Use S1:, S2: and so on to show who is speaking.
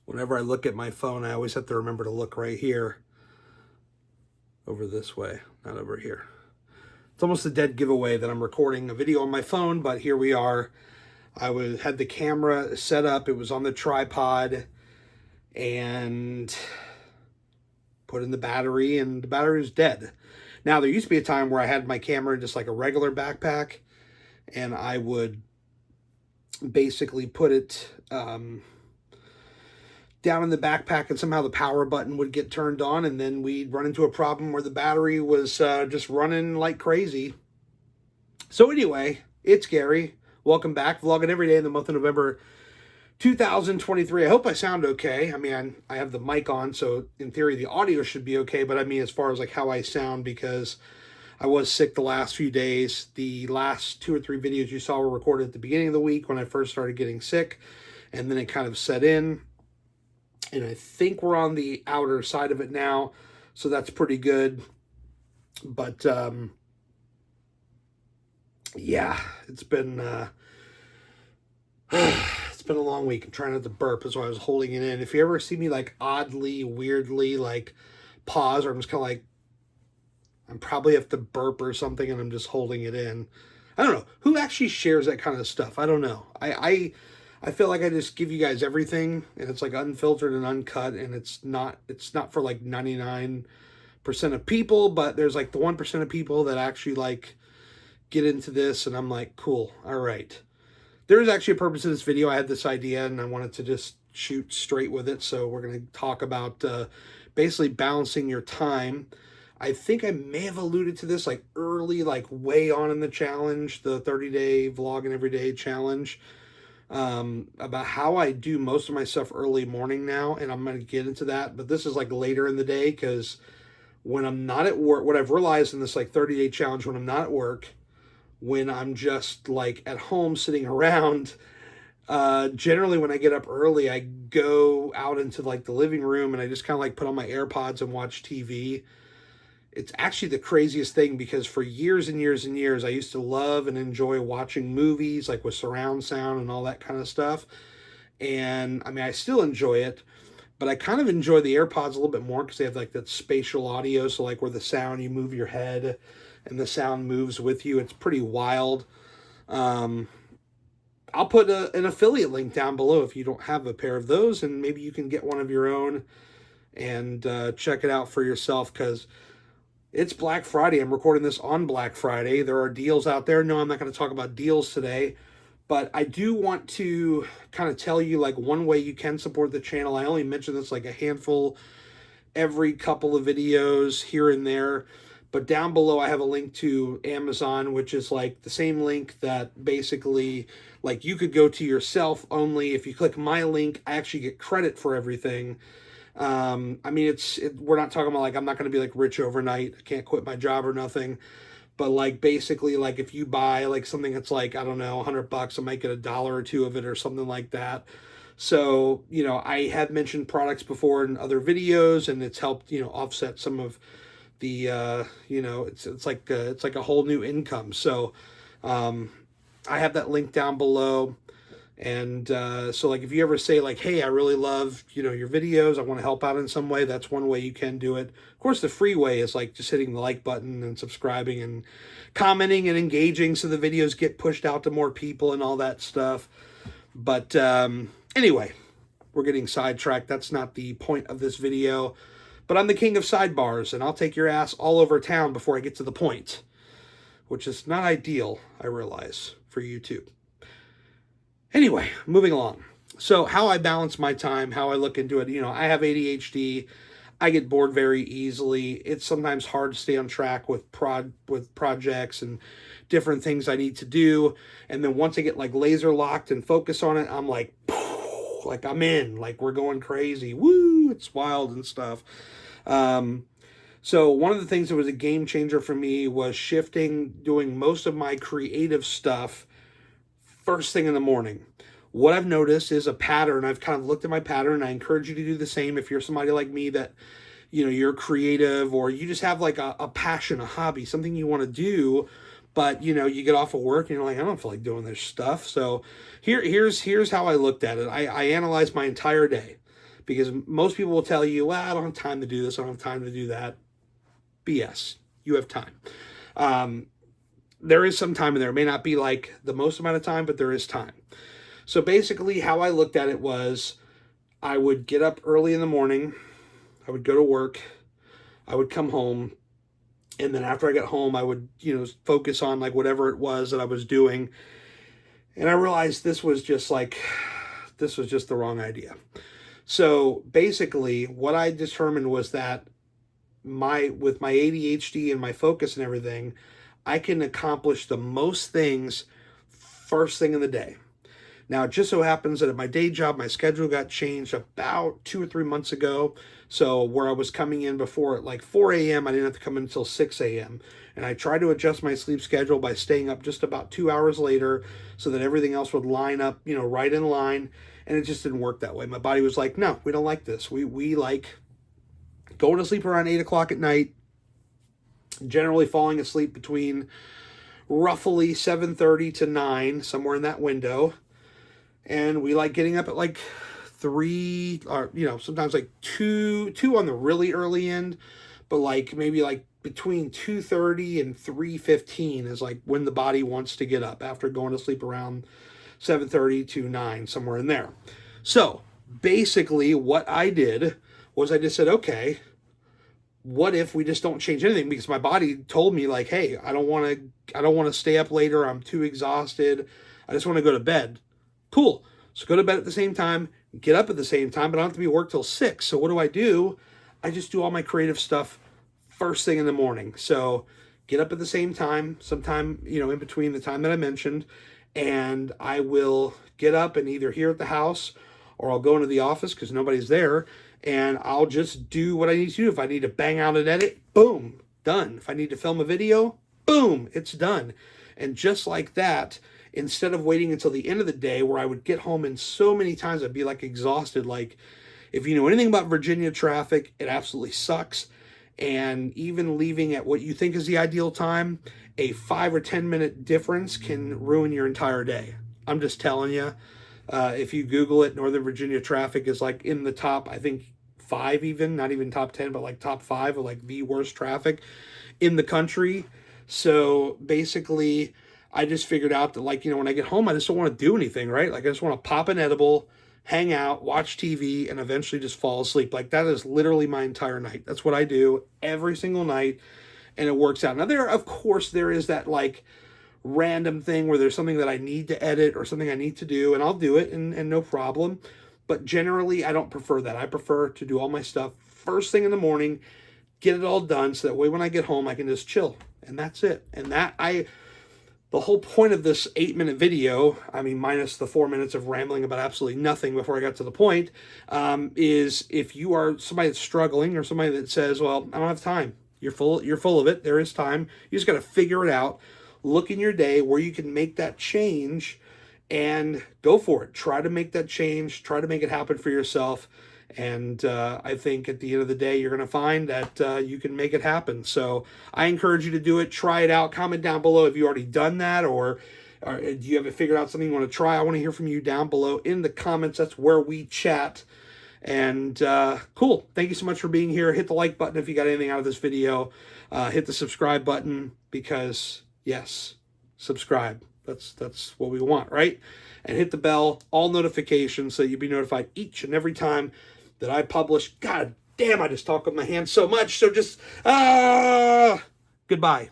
S1: Whenever I look at my phone, I always have to remember to look right here, over this way, not over here. It's almost a dead giveaway that I'm recording a video on my phone, but here we are. Had the camera set up, it was on the tripod, and put in the battery, and the battery was dead. Now, there used to be a time where I had my camera in just like a regular backpack, and I would basically put it down in the backpack, and somehow the power button would get turned on, and then we'd run into a problem where the battery was just running like crazy. So anyway, it's Gary. Welcome back. Vlogging every day in the month of November 2023. I hope I sound okay. I mean, I have the mic on, so in theory the audio should be okay, but I mean as far as like how I sound, because I was sick the last few days. The last 2 or 3 videos you saw were recorded at the beginning of the week when I first started getting sick, and then it kind of set in. And I think we're on the outer side of it now, so that's pretty good. But yeah, it's been it's been a long week. I'm trying not to burp, that's why I was holding it in. If you ever see me like oddly, weirdly like pause, or I'm just kind of like, I'm probably have to burp or something, and I'm just holding it in. I don't know. Who actually shares that kind of stuff? I don't know. I feel like I just give you guys everything, and it's like unfiltered and uncut, and it's not for like 99% of people, but there's like the 1% of people that actually like get into this, and I'm like, cool, all right. There is actually a purpose to this video. I had this idea, and I wanted to just shoot straight with it, so we're going to talk about basically balancing your time. I think I may have alluded to this like early, like way on in the challenge, the 30-day vlogging every day challenge, about how I do most of my stuff early morning now, and I'm going to get into that, but this is like later in the day, because when I'm not at work, what I've realized in this like 30-day challenge, when I'm not at work, when I'm just like at home sitting around, generally when I get up early, I go out into like the living room, and I just kind of like put on my AirPods and watch TV. It's actually the craziest thing, because for years and years and years, I used to love and enjoy watching movies like with surround sound and all that kind of stuff. And I mean, I still enjoy it, but I kind of enjoy the AirPods a little bit more, because they have like that spatial audio. So like where the sound, you move your head and the sound moves with you. It's pretty wild. I'll put an affiliate link down below if you don't have a pair of those, and maybe you can get one of your own and check it out for yourself, because it's Black Friday. I'm recording this on Black Friday. There are deals out there. No, I'm not going to talk about deals today, but I do want to kind of tell you like one way you can support the channel. I only mention this like a handful every couple of videos here and there, but down below I have a link to Amazon, which is like the same link that basically like you could go to yourself, only if you click my link, I actually get credit for everything. I mean, we're not talking about like, I'm not going to be like rich overnight. I can't quit my job or nothing. But like, basically like if you buy like something that's like, I don't know, $100, I might get $1 or $2 of it or something like that. So, you know, I have mentioned products before in other videos, and it's helped, you know, offset some of the, you know, it's like a whole new income. So, I have that link down below. And so like if you ever say like, hey, I really love, you know, your videos, I want to help out in some way, that's one way you can do it. Of course, the free way is like just hitting the like button and subscribing and commenting and engaging, so the videos get pushed out to more people and all that stuff. But anyway, we're getting sidetracked. That's not the point of this video, but I'm the king of sidebars, and I'll take your ass all over town before I get to the point, which is not ideal, I realize, for YouTube. Anyway, moving along. So how I balance my time, how I look into it, you know, I have ADHD. I get bored very easily. It's sometimes hard to stay on track with projects and different things I need to do. And then once I get like laser locked and focus on it, I'm like, like I'm in, like we're going crazy. Woo, it's wild and stuff. So one of the things that was a game changer for me was doing most of my creative stuff first thing in the morning. What I've noticed is a pattern. I've kind of looked at my pattern. I encourage you to do the same if you're somebody like me that, you know, you're creative, or you just have like a passion, a hobby, something you want to do, but you know, you get off of work and you're like, I don't feel like doing this stuff. So here's how I looked at it. I analyzed my entire day. Because most people will tell you, well, I don't have time to do this, I don't have time to do that. BS. You have time. There is some time in there. It may not be like the most amount of time, but there is time. So basically how I looked at it was I would get up early in the morning, I would go to work, I would come home, and then after I got home, I would, focus on like whatever it was that I was doing. And I realized this was just the wrong idea. So basically what I determined was that with my ADHD and my focus and everything, I can accomplish the most things first thing in the day. Now, it just so happens that at my day job, my schedule got changed about 2 or 3 months ago. So where I was coming in before at like 4 a.m., I didn't have to come in until 6 a.m. And I tried to adjust my sleep schedule by staying up just about 2 hours later so that everything else would line up, right in line. And it just didn't work that way. My body was like, no, we don't like this. We like going to sleep around 8 o'clock at night, generally falling asleep between roughly 7:30 to 9, somewhere in that window. And we like getting up at like 3, or sometimes like 2 on the really early end, but like maybe like between 2:30 and 3:15 is like when the body wants to get up after going to sleep around 7:30 to 9, somewhere in there. So basically what I did was I just said, okay, what if we just don't change anything? Because my body told me like, hey, I don't want to stay up later. I'm too exhausted. I just want to go to bed. Cool. So go to bed at the same time, get up at the same time, but I don't have to be work till 6. So what do? I just do all my creative stuff first thing in the morning. So get up at the same time, sometime, in between the time that I mentioned, and I will get up and either here at the house or I'll go into the office because nobody's there, and I'll just do what I need to do. If I need to bang out an edit, boom, done. If I need to film a video, boom, it's done. And just like that, instead of waiting until the end of the day where I would get home and so many times I'd be like exhausted. Like if you know anything about Virginia traffic, it absolutely sucks. And even leaving at what you think is the ideal time, a 5 or 10 minute difference can ruin your entire day. I'm just telling you. If you Google it, Northern Virginia traffic is like in the top, I think 5 even, not even top 10, but like top 5 of like the worst traffic in the country. So basically, I just figured out that like, when I get home, I just don't want to do anything, right? Like I just want to pop an edible, hang out, watch TV, and eventually just fall asleep. Like that is literally my entire night. That's what I do every single night, and it works out. Now of course, there is that like random thing where there's something that I need to edit or something I need to do, and I'll do it and no problem. But generally, I don't prefer that. I prefer to do all my stuff first thing in the morning, get it all done, so that way when I get home, I can just chill, and that's it. And the whole point of this 8-minute video, I mean, minus the 4 minutes of rambling about absolutely nothing before I got to the point, is if you are somebody that's struggling or somebody that says, well, I don't have time. You're full of it. There is time. You just got to figure it out. Look in your day where you can make that change and go for it. Try to make that change. Try to make it happen for yourself. And I think at the end of the day, you're going to find that you can make it happen. So I encourage you to do it. Try it out. Comment down below if you've already done that, or do you have it figured out something you want to try? I want to hear from you down below in the comments. That's where we chat. And cool. Thank you so much for being here. Hit the like button if you got anything out of this video. Hit the subscribe button because, yes, subscribe. That's what we want, right? And hit the bell, all notifications, so you'll be notified each and every time that I publish. God damn, I just talk with my hands so much. So just, goodbye.